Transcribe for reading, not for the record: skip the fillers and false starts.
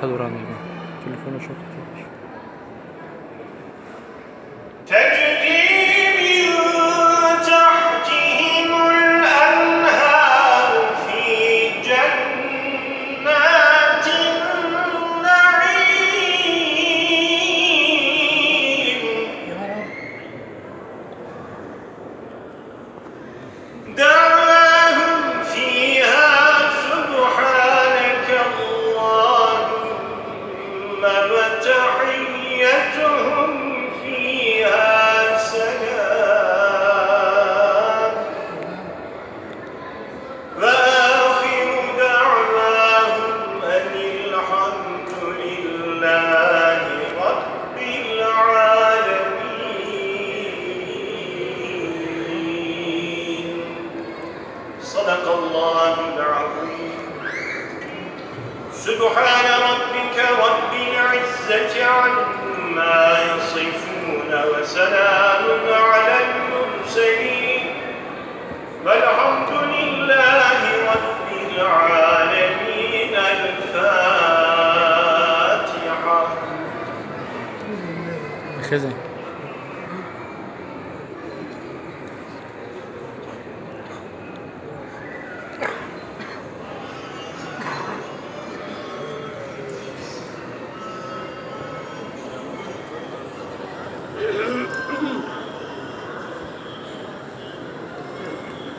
Kaduramiego. Telefonu çok tutmuş. تجري من تحتهم الأنهار في جنات النعيم دعواهم فيها سبحانك اللهم وتحيتهم فيها سلام وآخر دعواهم أن الحمد لله رب العالمين. صدق الله العظيم. سبحان ربك رب العزة عما يصفون وسلام على المرسلين والحمد لله رب العالمين. الفاتحة. خزن. Yeah.